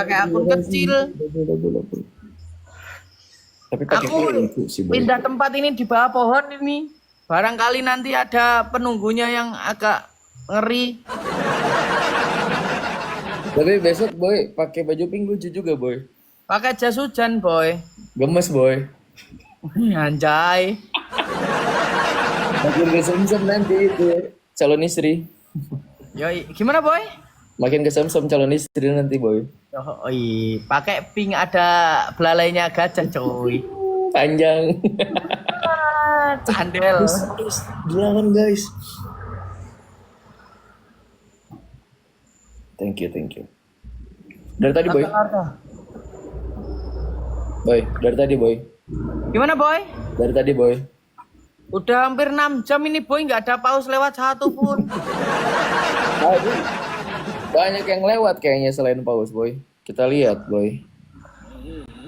pakai akun kecil. Tapi pakai Aku sih, boy. pindah tempat ini di bawah pohon ini. Barangkali nanti ada penunggunya yang agak ngeri. Tapi besok boy pakai baju pink lucu juga boy. Pakai jas hujan, boy. Gemes boy. Anjay. Makin kesemsem nanti itu calon istri. Yoi, gimana, boy? Makin kesemsem calon istri nanti boy. Yoi, pakai pink ada belalainya gajah, coy. Panjang. Candel. Dilawan guys. Thank you. Dari tadi boy. Boy, dari tadi boy. Gimana, boy? Dari tadi boy. Udah hampir 6 jam ini, boy. Nggak ada paus lewat satu pun. Aduh. Banyak yang lewat kayaknya selain paus boy. Kita lihat boy.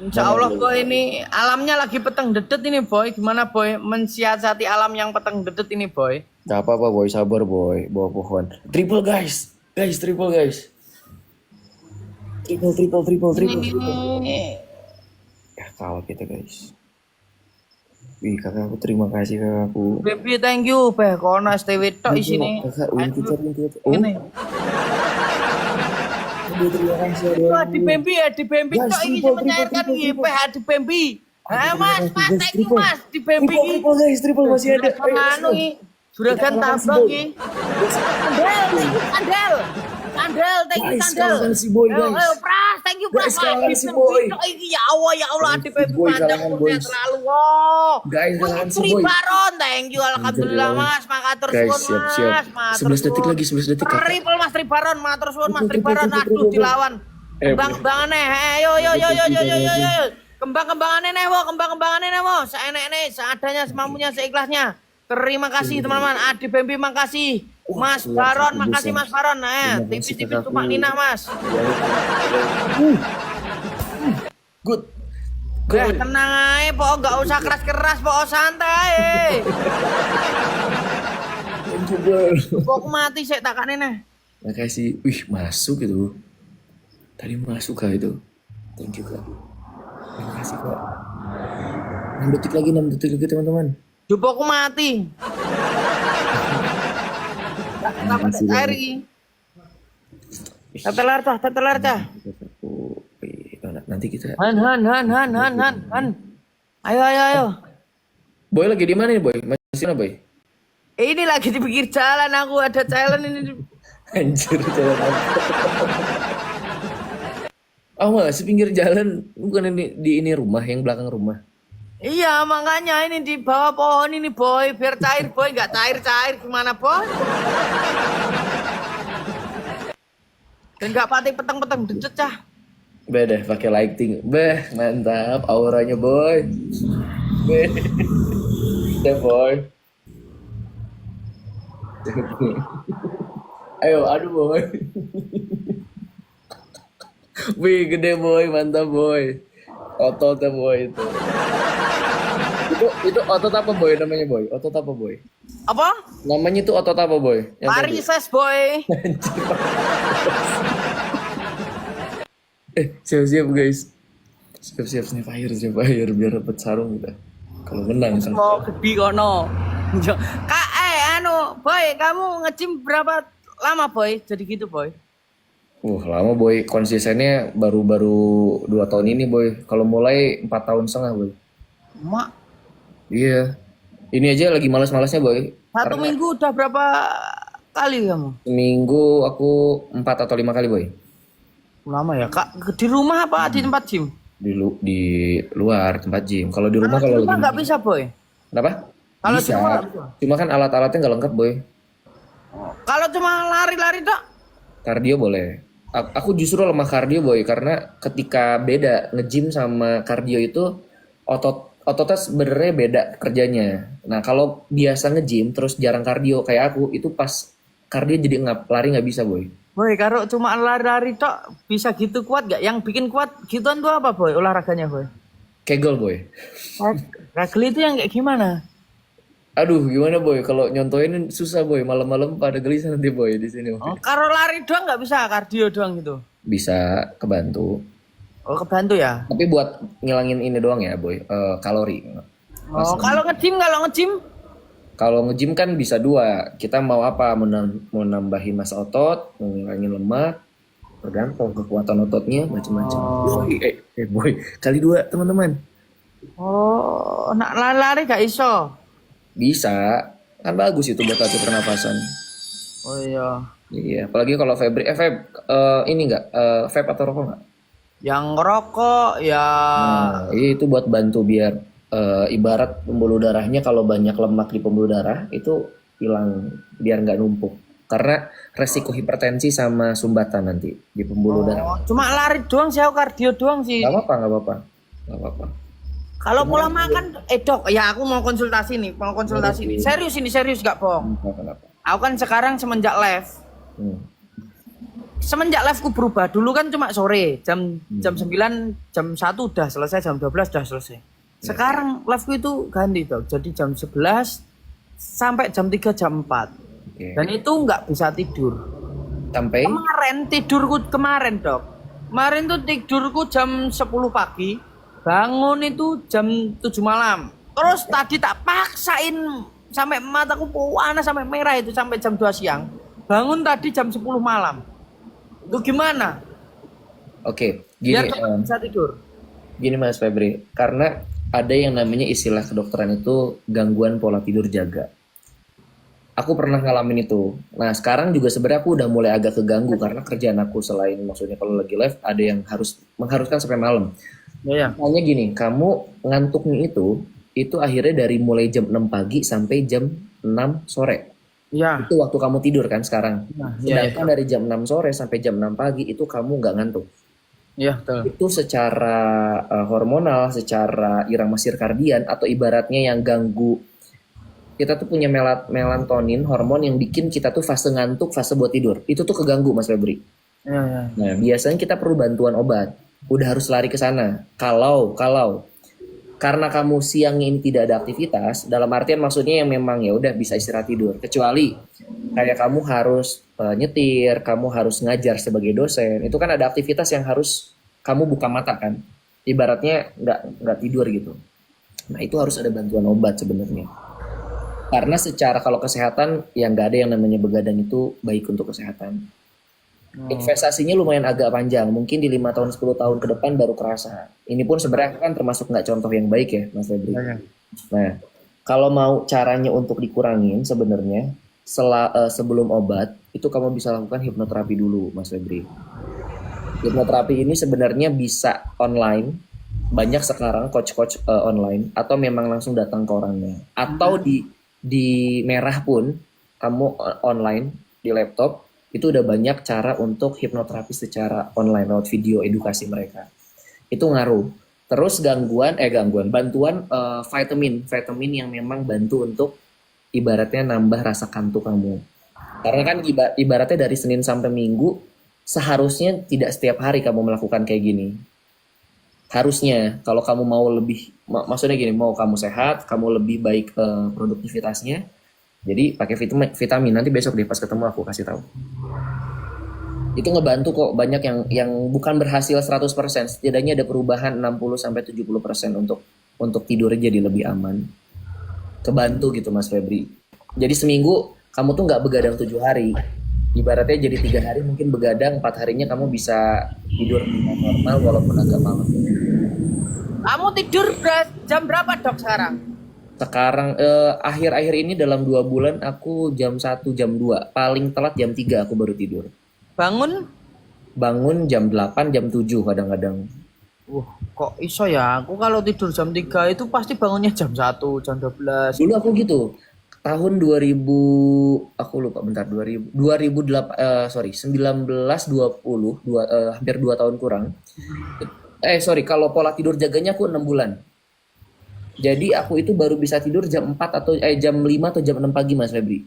Insya Allah, boy, ini alamnya lagi peteng dedet ini, boy. Gimana, boy? Mensiasati alam yang peteng dedet ini, boy. Gak apa-apa boy, sabar boy. Bawa pohon. Triple guys. Triple guys. Triple. Ini Ya kalah kita guys. Wih kakakku, terima kasih kakakku. baby, thank you, beh. Kono STW tok isine. Kakak, win kita. Oh, Ini. terima kasih. Wah, di Bambi ya, di Bambi Guys, tok iki triple, mencairkan triple, triple. IPH di Bambi. Mas, thank you, Mas. Di Bambi iki. Triple guys, triple masih ada. Anu iki. Juragan tambang iki. Sandal, thank you, Guys, sandal. kalangan si boy, guys. Ayo, Pras, thank you, Pras. Guys, kalangan Di si Bambi boy. tok iki, ya Allah, di Bambi Boy, panjang kalangan umurnya boys. terlalu. Wow. Guys, kalangan si boy. Baron, thank you, alhamdulillah, Mas. Matur Guys, suwun, siap. Mas. Matur 11 detik suwun. lagi, 11 detik kakak. Triple Mas Tribaron, matur suwun Mas Triple, Tribaron, triple, aduh triple. dilawan. Kembang-kembangannya, yo. Kembang-kembangannya nih, wo. Seenek-enek, seadanya, semampunya, seikhlasnya. Terima kasih teman-teman. Adi Bambi makasih. Mas Baron, makasih Mas Baron. Tipis-tipis tumak ninah, Mas. Good. Tenang aja, po, nggak usah keras-keras, po, santai. Thank you bro. Kok mati sih tak nih. Makasih. Wih, masuk itu. Tadi masuk kak itu. Thank you kak. Terima kasih kak. 6 detik lagi teman-teman. Jupokku mati. Tak Makasih, air iki. Tetelar cah. Nanti kita. Han. Ayo. Boy lagi di mana nih boy? Masih mana boy? Ini lagi di pinggir jalan, aku ada challenge ini. Anjir jalan apa? Oh masih pinggir jalan, bukan di ini rumah yang belakang rumah. Iya, makanya ini di bawah pohon ini, boy, biar cair, boy, nggak cair gimana, boy? Dan nggak pati peteng-peteng dedet, cah. Beda pakai lighting. Mantap auranya boy. Ya boy. Ayo, aduh boy. Wih, gede boy, mantap boy. Ototnya boy itu. Itu otot apa boy namanya boy? Otot apa boy? Apa? Namanya itu otot apa boy? Parises, boy. Siap-siap guys. Siap-siap snapfire biar dapat sarung kita. Kalau menang kan. Mau gebi kono. Kak, boy, kamu nge-gym berapa lama, boy? Jadi gitu, boy. Lama boy. Konsistennya baru 2 tahun ini boy. Kalau mulai 4 tahun setengah boy. Mak, Iya. Ini aja lagi malas-malasnya boy. satu minggu udah berapa kali kamu? Seminggu aku 4 atau 5 kali boy. Lama ya, Kak. Di rumah apa di tempat gym? Di luar tempat gym. Kalau di rumah Di kalau rumah lagi. nggak bisa, boy. Kenapa? Kalau di Bisa. rumah nggak bisa. Cuma kan alat-alatnya nggak lengkap boy. Kalau cuma lari-lari, Dok. Kardio boleh. Aku justru lemah kardio boy karena ketika beda nge-gym sama kardio itu ototnya sebenarnya beda kerjanya. Nah kalau biasa nge-gym terus jarang kardio kayak aku itu pas kardio jadi lari nggak bisa boy. Boy, kalau cuma lari-lari, Dok, bisa gitu kuat gak? Yang bikin kuat gituan tuh apa, boy? Olahraganya, boy? Kegel boy. Kegel itu yang kayak gimana? Aduh gimana boy kalau nyontohin susah boy malam-malam pada gelisah nanti boy di sini. Oh, kalau lari doang nggak bisa, kardio doang gitu. bisa kebantu. Oh, kebantu ya. Tapi buat ngilangin ini doang ya, Boy. Kalori. Oh, kalau nge-gym Kalau nge-gym kan bisa dua. Kita mau apa? Mau nambahin massa otot, mau ngilangin lemak, tergantung kekuatan ototnya macam-macam. Boy, boy, kali dua teman-teman. Oh, nak lari-lari gak iso. Bisa, kan bagus itu buat latih pernapasan. Oh iya. Iya, apalagi kalau Febri, ini enggak, vape atau rokok enggak? Yang ngerokok ya. Nah, itu buat bantu biar ibarat pembuluh darahnya kalau banyak lemak di pembuluh darah itu hilang biar nggak numpuk. Karena resiko hipertensi sama sumbatan nanti di pembuluh darah. Oh, cuma lari doang sih, aku kardio doang sih. Gak apa-apa, gak apa-apa. Gak apa-apa. Kalau pola makan, dok, ya aku mau konsultasi nih, serius gak bohong. Kenapa? Aku kan sekarang semenjak live, semenjak liveku berubah. Dulu kan cuma sore, jam 9, jam 1 udah selesai, jam 12 udah selesai. Sekarang liveku itu ganti dok, jadi jam 11 sampai jam 3, jam 4. Oke. Dan itu nggak bisa tidur. Sampai Kemarin tidurku kemarin dok. Kemarin tuh tidurku jam 10 pagi, bangun itu jam 7 malam. Terus tadi tak paksain sampai mataku panas sampai merah itu sampai jam 2 siang. Bangun tadi jam 10 malam. Itu gimana? Oke, Biar gini, cepat bisa tidur. gini Mas Febri, karena ada yang namanya istilah kedokteran itu gangguan pola tidur jaga. Aku pernah ngalamin itu. Nah, sekarang juga sebenarnya aku udah mulai agak keganggu karena kerjaan aku selain maksudnya kalau lagi live ada yang mengharuskan sampai malam. Ya. Misalnya gini, kamu ngantuknya itu akhirnya dari mulai jam 6 pagi sampai jam 6 sore. Ya. Itu waktu kamu tidur kan sekarang. Ya, Sedangkan dari jam 6 sore sampai jam 6 pagi itu kamu nggak ngantuk. ya, betul. Itu secara hormonal, secara irama sirkadian atau ibaratnya yang ganggu, kita tuh punya melatonin, hormon yang bikin kita tuh fase ngantuk, fase buat tidur. Itu tuh keganggu Mas Febri. Ya. Nah, biasanya kita perlu bantuan obat. Udah harus lari ke sana. Kalau karena kamu siangnya ini tidak ada aktivitas, dalam artian maksudnya yang memang ya udah bisa istirahat tidur. Kecuali kayak kamu harus nyetir, kamu harus ngajar sebagai dosen, itu kan ada aktivitas yang harus kamu buka mata kan. Ibaratnya nggak tidur gitu. Nah, itu harus ada bantuan obat sebenarnya. Karena secara kalau kesehatan yang nggak ada yang namanya begadang itu baik untuk kesehatan. Investasinya lumayan agak panjang, mungkin di 5 tahun 10 tahun ke depan baru kerasa. Ini pun sebenarnya kan termasuk nggak contoh yang baik ya Mas Febri. Nah, kalau mau caranya untuk dikurangin sebenarnya sebelum obat itu kamu bisa lakukan hipnoterapi dulu Mas Febri. Hipnoterapi ini sebenarnya bisa online, banyak sekarang coach-coach online, atau memang langsung datang ke orangnya. Atau di Merah pun kamu online di laptop itu udah banyak cara untuk hipnoterapi secara online lewat video edukasi mereka. Itu ngaruh. Terus bantuan vitamin yang memang bantu untuk ibaratnya nambah rasa kantuk kamu. Karena kan ibaratnya dari Senin sampai Minggu seharusnya tidak setiap hari kamu melakukan kayak gini. Harusnya kalau kamu mau lebih, maksudnya gini, mau kamu sehat, kamu lebih baik produktivitasnya, jadi pakai vitamin. Nanti besok deh pas ketemu aku kasih tahu. Itu ngebantu kok, banyak yang bukan berhasil 100%, setidaknya ada perubahan 60-70% untuk tidurnya jadi lebih aman. Kebantu gitu Mas Febri. Jadi seminggu kamu tuh nggak begadang 7 hari. Ibaratnya jadi 3 hari mungkin begadang, 4 harinya kamu bisa tidur normal walaupun agak malam. Kamu tidur jam berapa dok sekarang? Sekarang akhir-akhir ini dalam 2 bulan aku jam 1, jam 2. Paling telat jam 3 aku baru tidur. Bangun jam 8, jam 7 kadang-kadang. Kok iso ya? Aku kalau tidur jam 3 itu pasti bangunnya jam 1, jam 12. Dulu aku gitu. Tahun 2000, aku lupa bentar, 2008, 1920, hampir 2 tahun kurang. Kalau pola tidur jaganya aku 6 bulan. Jadi aku itu baru bisa tidur jam 4 atau jam 5 atau jam 6 pagi Mas Febri.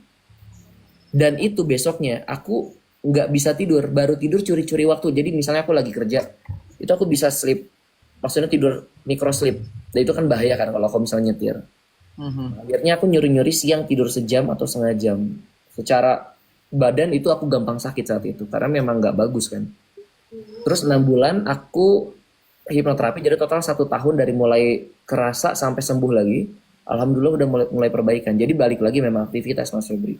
Dan itu besoknya aku nggak bisa tidur, baru tidur curi-curi waktu. Jadi misalnya aku lagi kerja, itu aku bisa sleep, maksudnya tidur micro sleep. Dan itu kan bahaya kan kalau aku misalnya nyetir. Akhirnya aku nyuri-nyuri siang tidur sejam atau setengah jam. Secara badan itu aku gampang sakit saat itu, karena memang nggak bagus kan. Terus 6 bulan aku hipnoterapi, jadi total 1 tahun dari mulai kerasa sampai sembuh lagi. Alhamdulillah udah mulai perbaikan. Jadi balik lagi memang aktivitas Mas Febri.